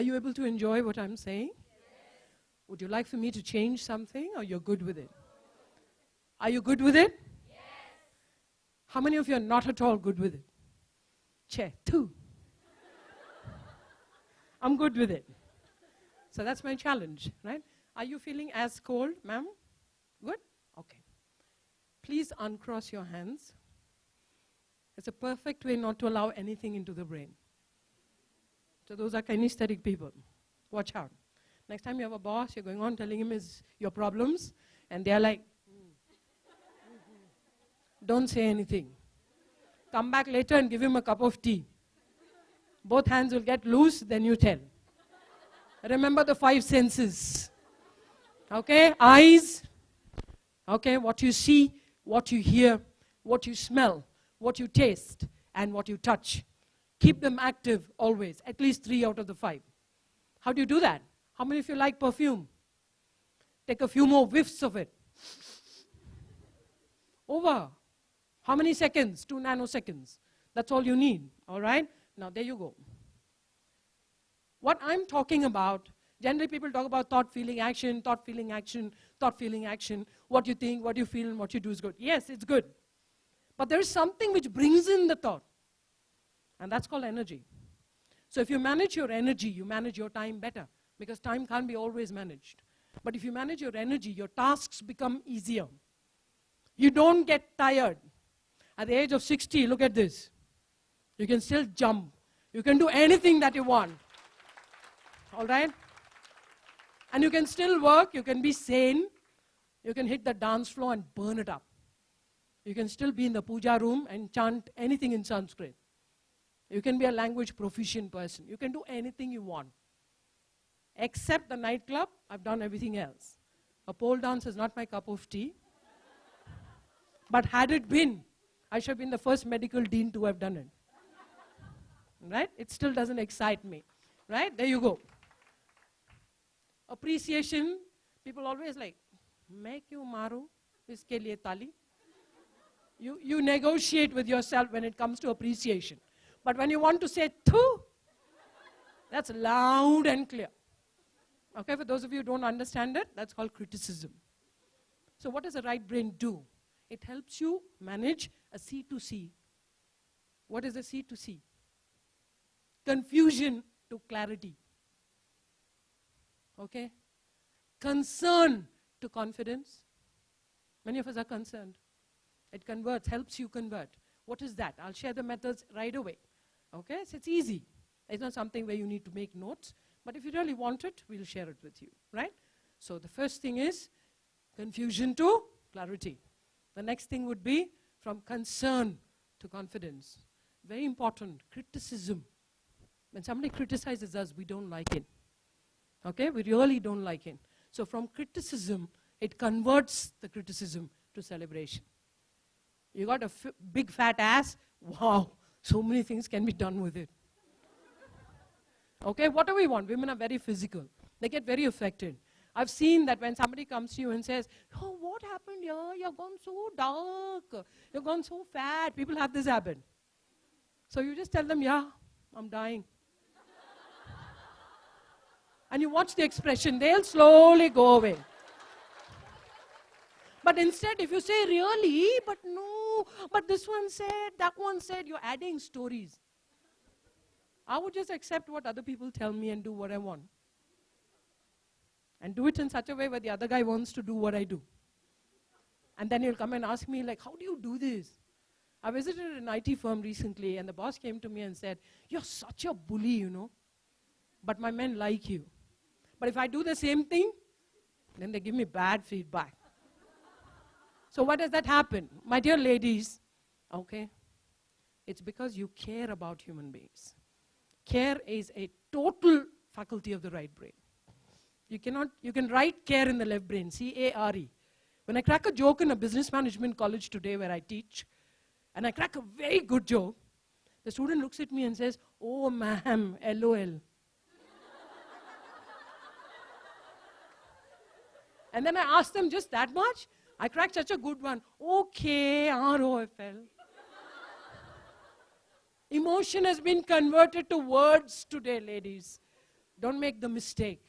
you able to enjoy what I'm saying? Would you like for me to change something, or you're good with it? Are you good with it? How many of you are not at all good with it? Chair, 2. I'm good with it. So that's my challenge, right? Are you feeling as cold, ma'am? Good? Okay. Please uncross your hands. It's a perfect way not to allow anything into the brain. So those are kinesthetic people. Watch out. Next time you have a boss, you're going on telling him your problems, and they're like, don't say anything. Come back later and give him a cup of tea. Both hands will get loose, then you tell. Remember the 5 senses. Okay? Eyes. Okay? What you see, what you hear, what you smell, what you taste, and what you touch. Keep them active always, at least 3 out of the 5. How do you do that? How many of you like perfume? Take a few more whiffs of it. Over. How many seconds? 2 nanoseconds. That's all you need. All right? Now, there you go. What I'm talking about, generally people talk about thought, feeling, action, thought, feeling, action, thought, feeling, action. What you think, what you feel, and what you do is good. Yes, it's good. But there is something which brings in the thought. And that's called energy. So if you manage your energy, you manage your time better. Because time can't be always managed. But if you manage your energy, your tasks become easier. You don't get tired. At the age of 60, look at this. You can still jump. You can do anything that you want. All right? And you can still work. You can be sane. You can hit the dance floor and burn it up. You can still be in the puja room and chant anything in Sanskrit. You can be a language proficient person. You can do anything you want. Except the nightclub, I've done everything else. A pole dance is not my cup of tea. But had it been, I should have been the first medical dean to have done it. Right? It still doesn't excite me. Right? There you go. Appreciation, people always like, "Main kyun maru? Iske liye tali." You negotiate with yourself when it comes to appreciation. But when you want to say "thu," that's loud and clear. Okay, for those of you who don't understand it, that's called criticism. So what does the right brain do? It helps you manage a C to C. What is a C to C? Confusion to clarity. Okay? Concern to confidence. Many of us are concerned. It converts, helps you convert. What is that? I'll share the methods right away. Okay? So it's easy. It's not something where you need to make notes. But if you really want it, we'll share it with you. Right? So the first thing is confusion to clarity. The next thing would be from concern to confidence. Very important. Criticism. When somebody criticizes us, we don't like it. Okay? We really don't like it. So from criticism, it converts the criticism to celebration. You got a big fat ass? Wow, so many things can be done with it. Okay, what do we want? Women are very physical. They get very affected. I've seen that when somebody comes to you and says, "Oh, what happened here? You've gone so dark. You've gone so fat." People have this habit. So you just tell them, "Yeah, I'm dying." And you watch the expression, they'll slowly go away. But instead, if you say, "Really? But no, but this one said, that one said," you're adding stories. I would just accept what other people tell me and do what I want. And do it in such a way where the other guy wants to do what I do. And then he'll come and ask me, like, "How do you do this?" I visited an IT firm recently, and the boss came to me and said, "You're such a bully, you know. But my men like you. But if I do the same thing, then they give me bad feedback." So what does that happen? My dear ladies, okay, it's because you care about human beings. Care is a total faculty of the right brain. You can write care in the left brain, C-A-R-E. When I crack a joke in a business management college today where I teach, and I crack a very good joke, the student looks at me and says, "Oh, ma'am, LOL." And then I ask them, "Just that much?" I cracked such a good one. "Okay, ROFL." Emotion has been converted to words today, ladies. Don't make the mistake.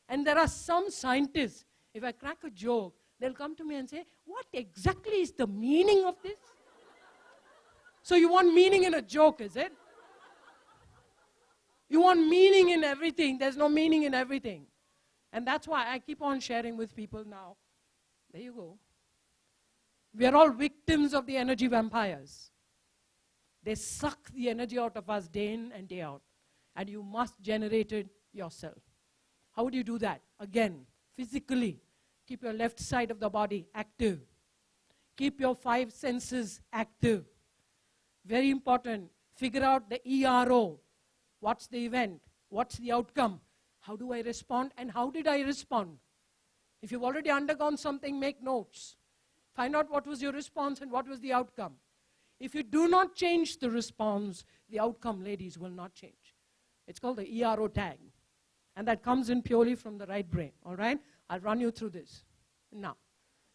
And there are some scientists, if I crack a joke, they'll come to me and say, what exactly is the meaning of this? So you want meaning in a joke, is it? You want meaning in everything. There's no meaning in everything. And that's why I keep on sharing with people now. There you go. We are all victims of the energy vampires. They suck the energy out of us day in and day out. And you must generate it yourself. How would you do that? Again, physically. Keep your left side of the body active. Keep your 5 senses active. Very important. Figure out the ERO. What's the event? What's the outcome? How do I respond? And how did I respond? If you've already undergone something, make notes. Find out what was your response and what was the outcome. If you do not change the response, the outcome, ladies, will not change. It's called the ERO tag. And that comes in purely from the right brain, all right? I'll run you through this. Now,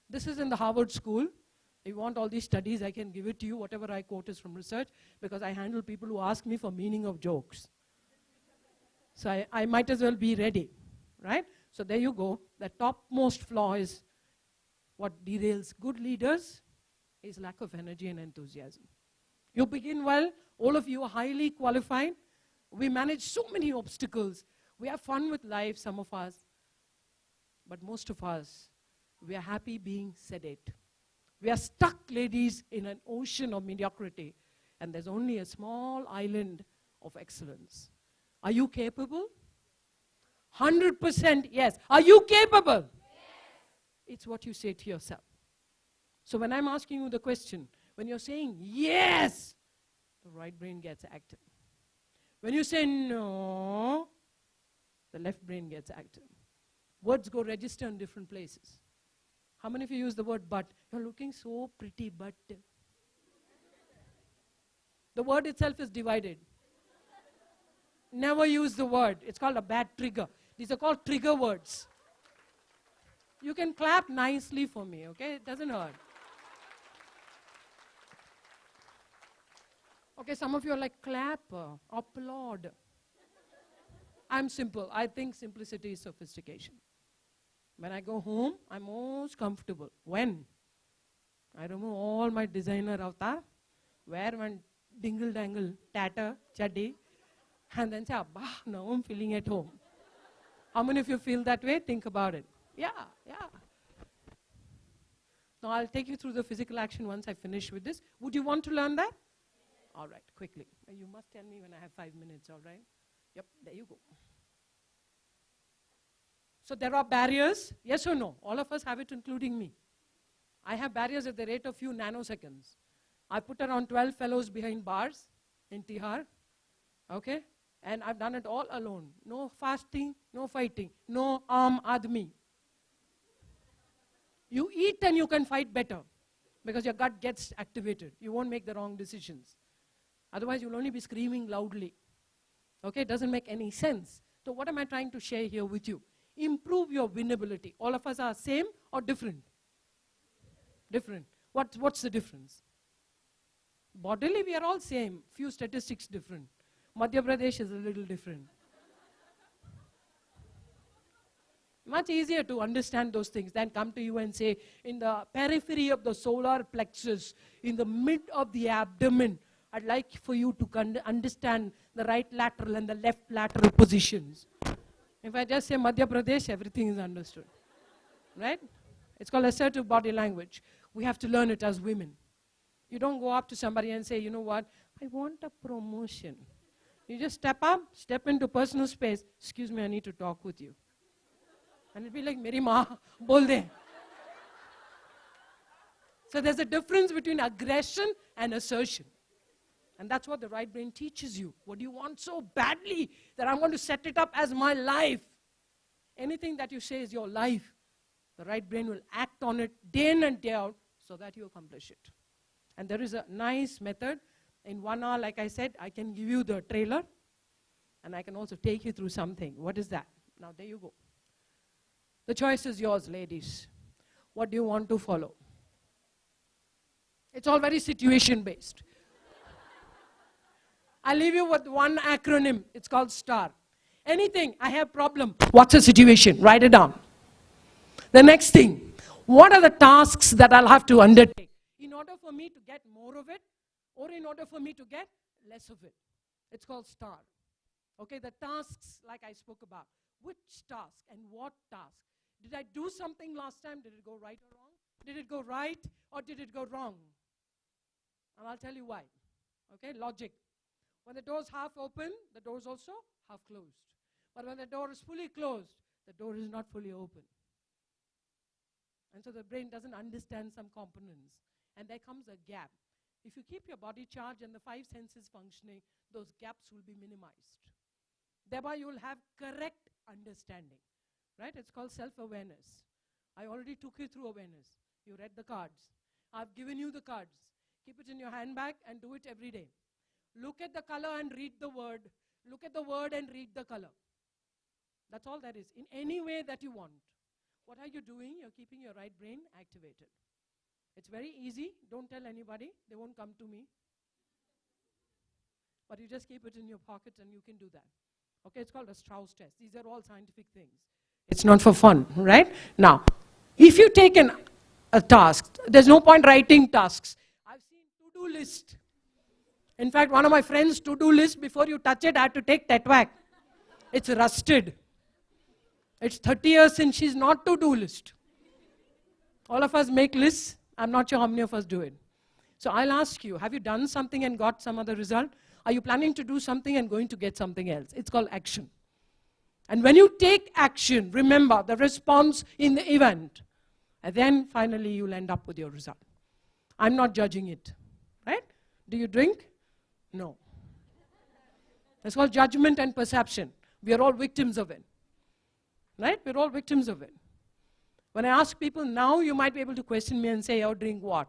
this is in the Harvard School. If you want all these studies, I can give it to you. Whatever I quote is from research, because I handle people who ask me for meaning of jokes. So I might as well be ready, right? So there you go. The topmost flaw is what derails good leaders is lack of energy and enthusiasm. You begin well. All of you are highly qualified. We manage so many obstacles. We have fun with life, some of us. But most of us, we are happy being sedate. We are stuck, ladies, in an ocean of mediocrity. And there's only a small island of excellence. Are you capable? 100% yes. Are you capable? Yes. It's what you say to yourself. So when I'm asking you the question, when you're saying yes, the right brain gets active. When you say no, the left brain gets active. Words go register in different places. How many of you use the word but? You're looking so pretty, but. The word itself is divided. Never use the word. It's called a bad trigger. These are called trigger words. You can clap nicely for me, okay? It doesn't hurt. Okay, some of you are like, clap, applaud. I'm simple. I think simplicity is sophistication. When I go home, I'm most comfortable. When? I remove all my designer avatar, wear one dingle-dangle, tatter, chaddi, and then say, Abba, now I'm feeling at home. How many of you feel that way? Think about it. Yeah. Now I'll take you through the physical action once I finish with this. Would you want to learn that? All right, quickly. You must tell me when I have 5 minutes, all right? Yep, there you go. So there are barriers, yes or no? All of us have it, including me. I have barriers at the rate of few nanoseconds. I put around 12 fellows behind bars in Tihar, okay? And I've done it all alone. No fasting, no fighting, no arm admi. You eat and you can fight better because your gut gets activated. You won't make the wrong decisions. Otherwise, you'll only be screaming loudly. Okay, it doesn't make any sense. So what am I trying to share here with you? Improve your winnability. All of us are same or different? Different. What's the difference? Bodily, we are all same. Few statistics different. Madhya Pradesh is a little different. Much easier to understand those things than come to you and say, in the periphery of the solar plexus, in the mid of the abdomen, I'd like for you to understand the right lateral and the left lateral positions. If I just say Madhya Pradesh, everything is understood. Right? It's called assertive body language. We have to learn it as women. You don't go up to somebody and say, you know what, I want a promotion. You just step up, step into personal space. Excuse me, I need to talk with you. And it'll be like, Meri maa, bol de. So there's a difference between aggression and assertion. And that's what the right brain teaches you. What do you want so badly that I'm going to set it up as my life? Anything that you say is your life, the right brain will act on it day in and day out so that you accomplish it. And there is a nice method. In 1 hour, like I said, I can give you the trailer and I can also take you through something. What is that? Now, there you go. The choice is yours, ladies. What do you want to follow? It's all very situation-based. I'll leave you with one acronym. It's called STAR. Anything, I have problem. What's the situation? Write it down. The next thing, what are the tasks that I'll have to undertake in order for me to get more of it or in order for me to get less of it? It's called STAR. Okay, the tasks like I spoke about. Which task and what task? Did I do something last time? Did it go right or wrong? Did it go right or did it go wrong? And I'll tell you why. Okay, logic. When the door is half open, the door is also half closed. But when the door is fully closed, the door is not fully open. And so the brain doesn't understand some components. And there comes a gap. If you keep your body charged and the five senses functioning, those gaps will be minimized. Thereby you will have correct understanding. Right? It's called self-awareness. I already took you through awareness. You read the cards. I've given you the cards. Keep it in your handbag and do it every day. Look at the color and read the word. Look at the word and read the color. That's all that is. In any way that you want. What are you doing? You're keeping your right brain activated. It's very easy. Don't tell anybody. They won't come to me. But you just keep it in your pocket and you can do that. Okay, it's called a Strauss test. These are all scientific things. It's not for fun, right? Now, if you take a task, there's no point writing tasks. I've seen to-do list. In fact, one of my friends' to-do list, before you touch it, I had to take Tetvac. It's rusted. It's 30 years since she's not to-do list. All of us make lists. I'm not sure how many of us do it. So I'll ask you, have you done something and got some other result? Are you planning to do something and going to get something else? It's called action. And when you take action, remember the response in the event. And then finally you'll end up with your result. I'm not judging it. Right? Do you drink? No. It's called judgment and perception. We are all victims of it. Right? We're all victims of it. When I ask people now, you might be able to question me and say, oh, drink what?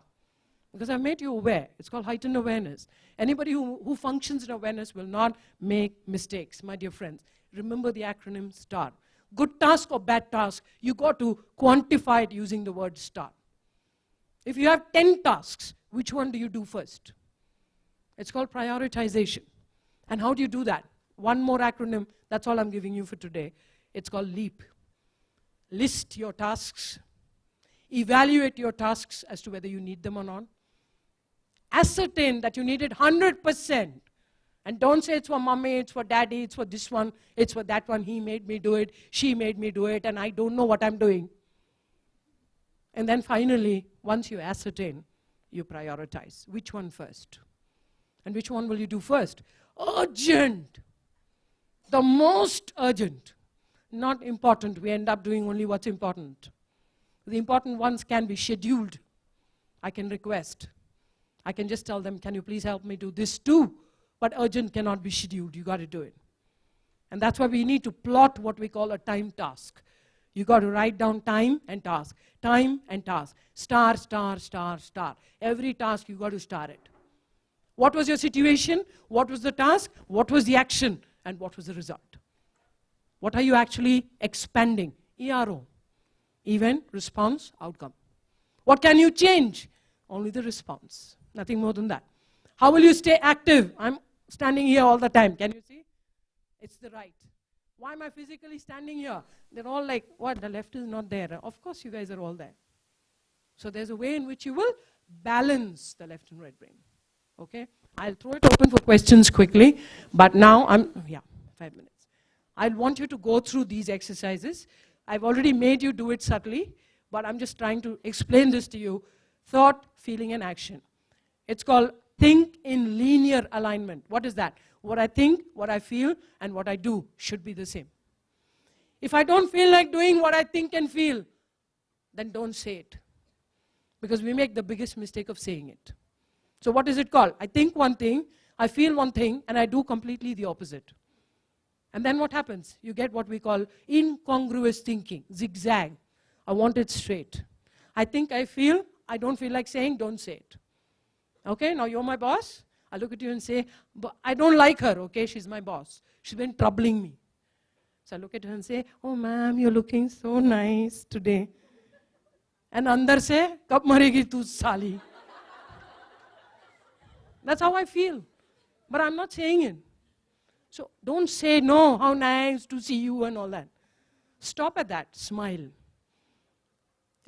Because I've made you aware. It's called heightened awareness. Anybody who functions in awareness will not make mistakes, my dear friends. Remember the acronym STAR. Good task or bad task, you got to quantify it using the word STAR. If you have 10 tasks, which one do you do first? It's called prioritization. And how do you do that? One more acronym, that's all I'm giving you for today. It's called LEAP. List your tasks. Evaluate your tasks as to whether you need them or not. Ascertain that you need it 100%. And don't say it's for mommy, it's for daddy, it's for this one, it's for that one, he made me do it, she made me do it, and I don't know what I'm doing. And then finally, once you ascertain, you prioritize. Which one first? And which one will you do first? Urgent. The most urgent. Not important. We end up doing only what's important. The important ones can be scheduled. I can request. I can just tell them, can you please help me do this too? But urgent cannot be scheduled. You got to do it. And that's why we need to plot what we call a time task. You got to write down time and task. Time and task. Star, star, star, star. Every task you got to star it. What was your situation? What was the task? What was the action? And what was the result? What are you actually expanding? ERO. Event, response, outcome. What can you change? Only the response. Nothing more than that. How will you stay active? I'm standing here all the time. Can you see? It's the right. Why am I physically standing here? They're all like, what? The left is not there. Of course you guys are all there. So there's a way in which you will balance the left and right brain. Okay? I'll throw it open for questions quickly. But now 5 minutes. I want you to go through these exercises. I've already made you do it subtly, but I'm just trying to explain this to you. Thought, feeling, and action. It's called think in linear alignment. What is that? What I think, what I feel, and what I do should be the same. If I don't feel like doing what I think and feel, then don't say it. Because we make the biggest mistake of saying it. So what is it called? I think one thing, I feel one thing, and I do completely the opposite. And then what happens? You get what we call incongruous thinking, zigzag. I want it straight. I think, I feel, I don't feel like saying, don't say it. Okay, now you're my boss. I look at you and say, but I don't like her, okay, she's my boss. She's been troubling me. So I look at her and say, oh ma'am, you're looking so nice today. And andar se, kab maregi tu sali. That's how I feel. But I'm not saying it. So don't say, no, how nice to see you and all that. Stop at that, smile.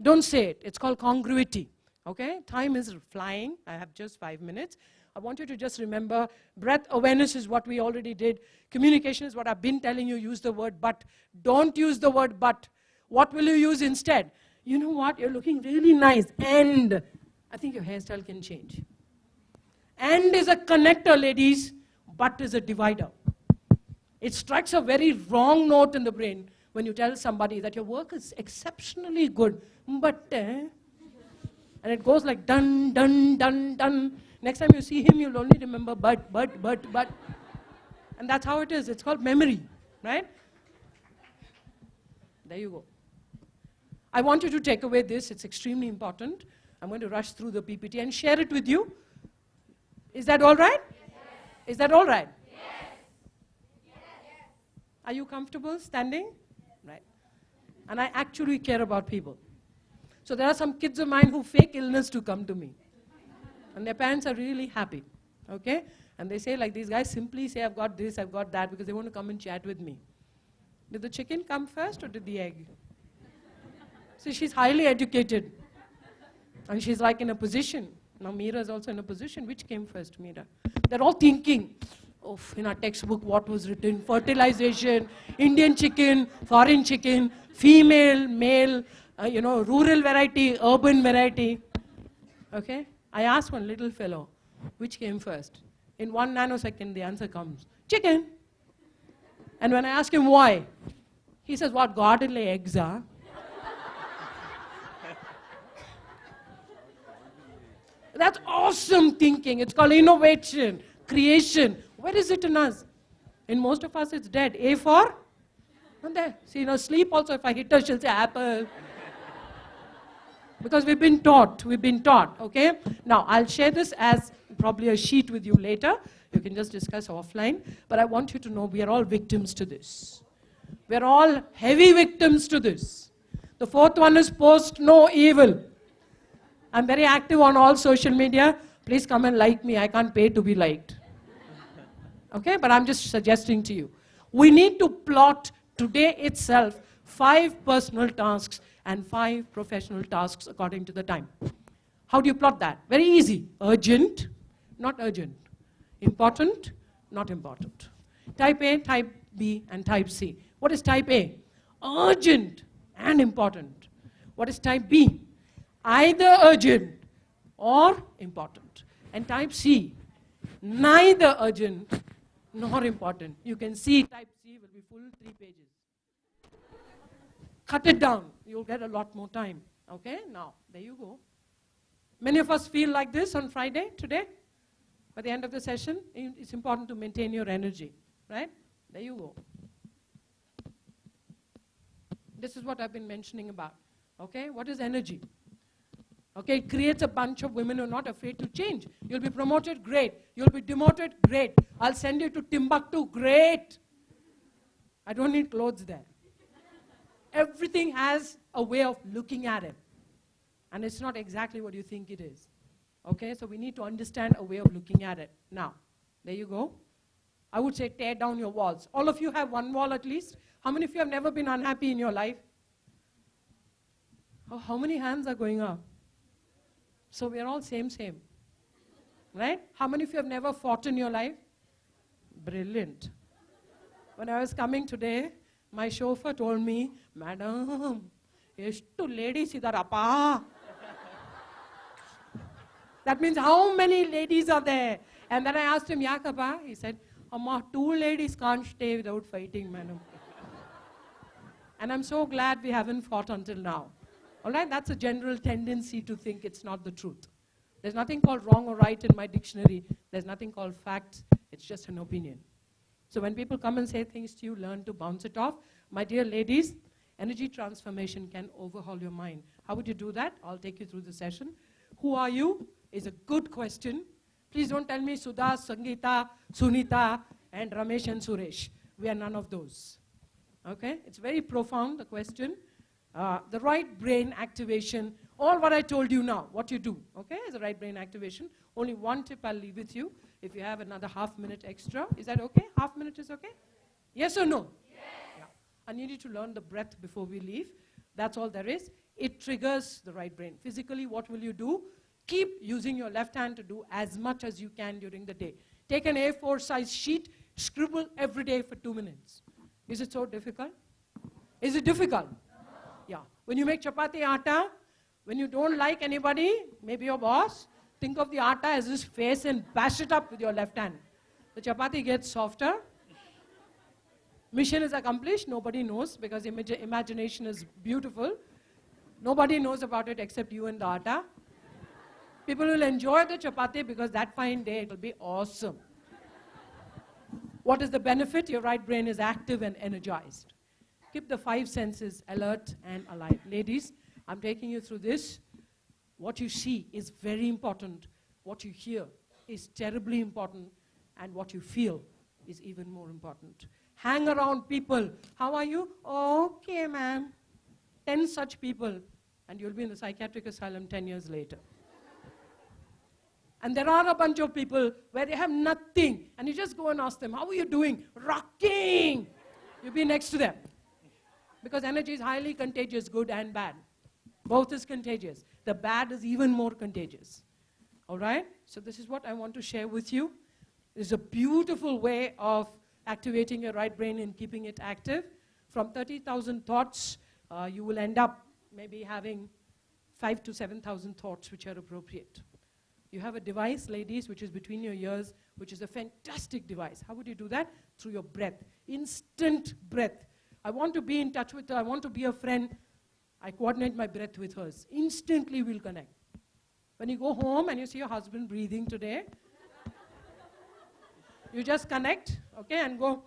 Don't say it. It's called congruity. Okay? Time is flying. I have just 5 minutes. I want you to just remember, breath awareness is what we already did. Communication is what I've been telling you. Use the word but. Don't use the word but. What will you use instead? You know what? You're looking really nice. And I think your hairstyle can change. And is a connector, ladies. But is a divider. It strikes a very wrong note in the brain when you tell somebody that your work is exceptionally good, but and it goes like dun, dun, dun, dun. Next time you see him, you'll only remember but. And that's how it is. It's called memory, right? There you go. I want you to take away this. It's extremely important. I'm going to rush through the PPT and share it with you. Is that all right? Yes. Is that all right? Yes. Yes. Are you comfortable standing? Right. And I actually care about people. So there are some kids of mine who fake illness to come to me. And their parents are really happy. Okay? And they say, like, these guys simply say, I've got this, I've got that, because they want to come and chat with me. Did the chicken come first or did the egg? So she's highly educated. And she's like in a position. Now Meera is also in a position. Which came first, Meera? They're all thinking, oh, in our textbook, what was written? Fertilization, Indian chicken, foreign chicken, female, male, rural variety, urban variety. Okay? I asked one little fellow, which came first? In 1 nanosecond, the answer comes, chicken. And when I ask him why, he says, what, God didn't lay eggs, huh? That's awesome thinking. It's called innovation, creation. Where is it in us? In most of us, it's dead. A for? Not there. See, sleep also, if I hit her, she'll say apple. Because we've been taught, okay? Now, I'll share this as probably a sheet with you later. You can just discuss offline. But I want you to know we are all victims to this. We're all heavy victims to this. The fourth one is post no evil. I'm very active on all social media. Please come and like me. I can't pay to be liked. Okay? But I'm just suggesting to you. We need to plot today itself 5 personal tasks and 5 professional tasks according to the time. How do you plot that? Very easy. Urgent, not urgent. Important, not important. Type A, type B, and type C. What is type A? Urgent and important. What is type B? Either urgent or important. And type C, neither urgent nor important. You can see type C will be full 3 pages. Cut it down. You'll get a lot more time. Okay? Now, there you go. Many of us feel like this on Friday, today. By the end of the session, it's important to maintain your energy. Right? There you go. This is what I've been mentioning about. Okay? What is energy? Okay, it creates a bunch of women who are not afraid to change. You'll be promoted, great. You'll be demoted, great. I'll send you to Timbuktu, great. I don't need clothes there. Everything has a way of looking at it. And it's not exactly what you think it is. Okay, so we need to understand a way of looking at it. Now, there you go. I would say tear down your walls. All of you have one wall at least. How many of you have never been unhappy in your life? Oh, how many hands are going up? So we're all same. Right? How many of you have never fought in your life? Brilliant. When I was coming today, my chauffeur told me, Madam, eshtu ladies idarappa. That means how many ladies are there? And then I asked him, Yakappa? He said, Amma, 2 ladies can't stay without fighting, madam. And I'm so glad we haven't fought until now. All right, that's a general tendency to think it's not the truth. There's nothing called wrong or right in my dictionary. There's nothing called facts. It's just an opinion. So when people come and say things to you, learn to bounce it off. My dear ladies, energy transformation can overhaul your mind. How would you do that? I'll take you through the session. Who are you is a good question. Please don't tell me Sudha, Sangeeta, Sunita, and Ramesh and Suresh. We are none of those. Okay? It's very profound, the question. The right brain activation all what I told you now, what you do, okay, is a right brain activation. Only one tip I'll leave with you. If you have another half minute extra, is that okay? Half minute is okay? Yes or no? Yes. Yeah. I need you to learn the breath before we leave. That's all there is. It triggers the right brain. Physically, what will you do? Keep using your left hand to do as much as you can during the day. Take an A4 size sheet, scribble every day for 2 minutes. Is it so difficult? Is it difficult? No. Yeah. When you make chapati atta, when you don't like anybody, maybe your boss, think of the atta as his face and bash it up with your left hand. The chapati gets softer. Mission is accomplished. Nobody knows because imagination is beautiful. Nobody knows about it except you and the atta. People will enjoy the chapati because that fine day it will be awesome. What is the benefit? Your right brain is active and energized. Keep the 5 senses alert and alive. Ladies, I'm taking you through this. What you see is very important. What you hear is terribly important. And what you feel is even more important. Hang around people. How are you? Okay, ma'am. 10 such people, and you'll be in the psychiatric asylum 10 years later. And there are a bunch of people where they have nothing, and you just go and ask them, how are you doing? Rocking! You'll be next to them. Because energy is highly contagious, good and bad. Both is contagious. The bad is even more contagious. All right? So this is what I want to share with you. It's a beautiful way of activating your right brain and keeping it active. From 30,000 thoughts, you will end up maybe having 5,000 to 7,000 thoughts which are appropriate. You have a device, ladies, which is between your ears, which is a fantastic device. How would you do that? Through your breath. Instant breath. I want to be in touch with her. I want to be a friend. I coordinate my breath with hers. Instantly we'll connect. When you go home and you see your husband breathing today, you just connect, okay, and go.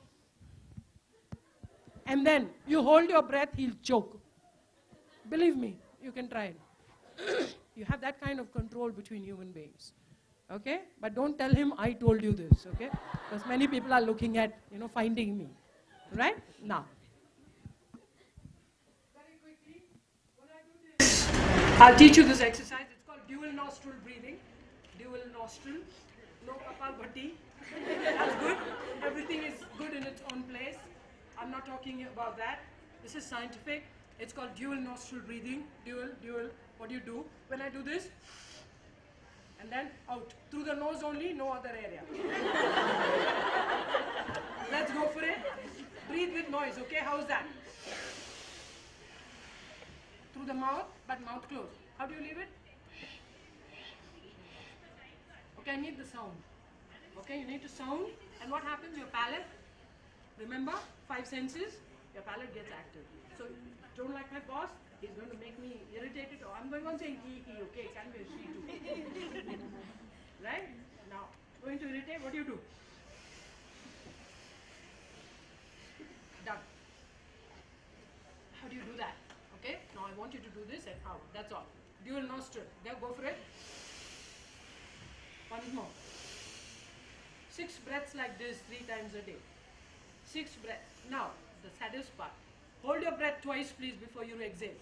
And then you hold your breath, he'll choke. Believe me, you can try it. You have that kind of control between human beings, okay? But don't tell him I told you this, okay? Because many people are looking at, finding me, right? Now. Very quickly, what I do is, I'll teach you this exercise. It's called dual nostril breathing. Dual nostril, no kapal bhatti. That's good. Everything is good in its own place. I'm not talking about that. This is scientific. It's called dual nostril breathing. Dual. What do you do? When I do this, and then out. Through the nose only, no other area. Let's go for it. Breathe with noise, okay? How's that? Through the mouth, but mouth closed. How do you leave it? Okay, I need the sound. Okay, you need to sound. And what happens? Your palate, remember, 5 senses, your palate gets active. So, don't like my boss, he's going to make me irritated, or I'm going on saying he, okay, it can be a she too. Right? Now, going to irritate, what do you do? Done. How do you do that? Okay, now I want you to do this and out, that's all. Dual nostril, there, go for it. One more. 6 breaths like this 3 times a day. 6 breaths. Now, the saddest part. Hold your breath twice, please, before you exhale.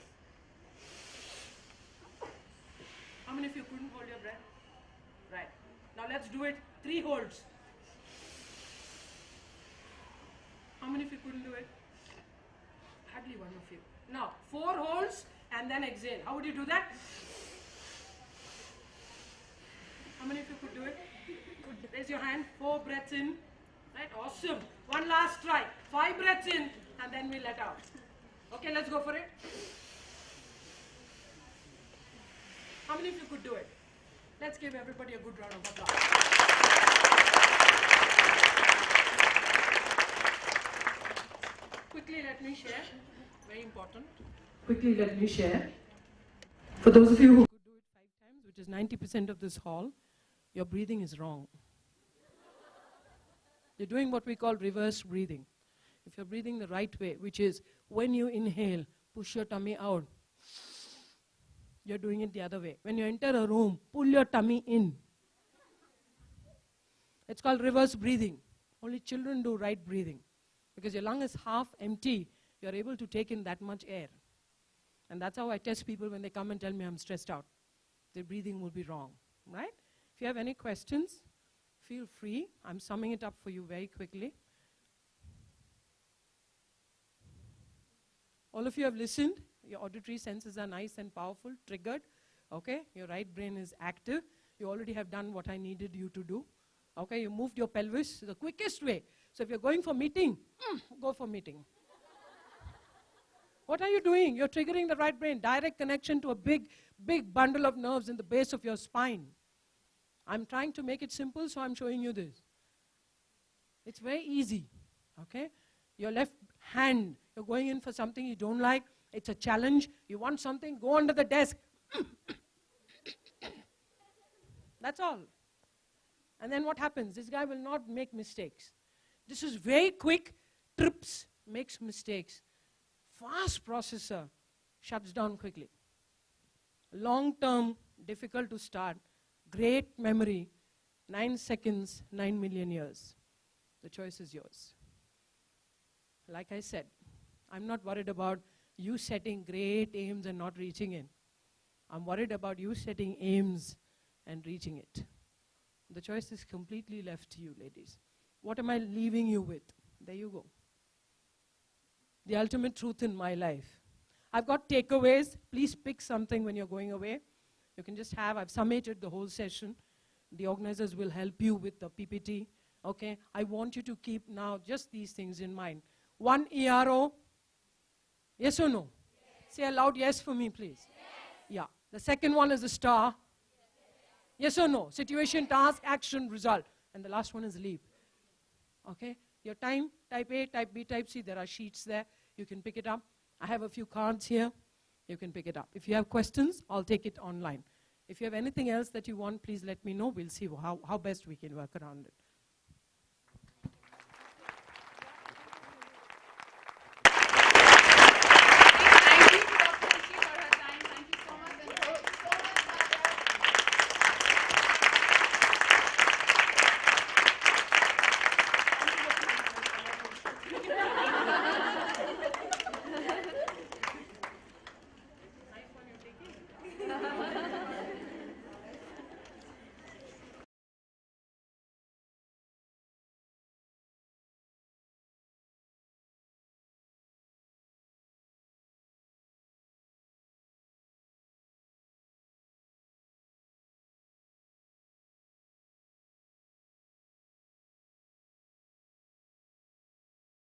How many of you couldn't hold your breath? Right. Now let's do it. 3 holds. How many of you couldn't do it? Hardly one of you. Now, 4 holds and then exhale. How would you do that? How many of you could do it? Raise your hand. 4 breaths in. Right? Awesome. One last try. 5 breaths in and then we let out. Okay, let's go for it. How many of you could do it? Let's give everybody a good round of applause. Quickly let me share. Very important. Quickly let me share. For those of you who could do it 5 times, which is 90% of this hall, your breathing is wrong. You're doing what we call reverse breathing. If you're breathing the right way, which is when you inhale, push your tummy out. You're doing it the other way. When you enter a room, pull your tummy in. It's called reverse breathing. Only children do right breathing. Because your lung is half empty, you're able to take in that much air. And that's how I test people when they come and tell me I'm stressed out. Their breathing will be wrong, right? If you have any questions, feel free. I'm summing it up for you very quickly. All of you have listened. Your auditory senses are nice and powerful, triggered. Okay, your right brain is active. You already have done what I needed you to do. Okay, you moved your pelvis the quickest way. So if you're going for meeting, go for meeting. What are you doing? You're triggering the right brain, direct connection to a big, big bundle of nerves in the base of your spine. I'm trying to make it simple, so I'm showing you this. It's very easy, okay? Your left hand, you're going in for something you don't like. It's a challenge. You want something, go under the desk. That's all. And then what happens? This guy will not make mistakes. This is very quick, trips, makes mistakes. Fast processor shuts down quickly. Long-term, difficult to start. Great memory, 9 seconds, 9 million years. The choice is yours. Like I said, I'm not worried about you setting great aims and not reaching it. I'm worried about you setting aims and reaching it. The choice is completely left to you, ladies. What am I leaving you with? There you go. The ultimate truth in my life. I've got takeaways. Please pick something when you're going away. You can just have, I've summated the whole session. The organizers will help you with the PPT. Okay, I want you to keep now just these things in mind. 1 ERO, yes or no? Yes. Say aloud yes for me, please. Yes. Yeah. The second one is a star. Yes or no? Situation, task, action, result. And the last one is leave. Okay? Your time, type A, type B, type C, there are sheets there. You can pick it up. I have a few cards here. You can pick it up. If you have questions, I'll take it online. If you have anything else that you want, please let me know. We'll see how best we can work around it.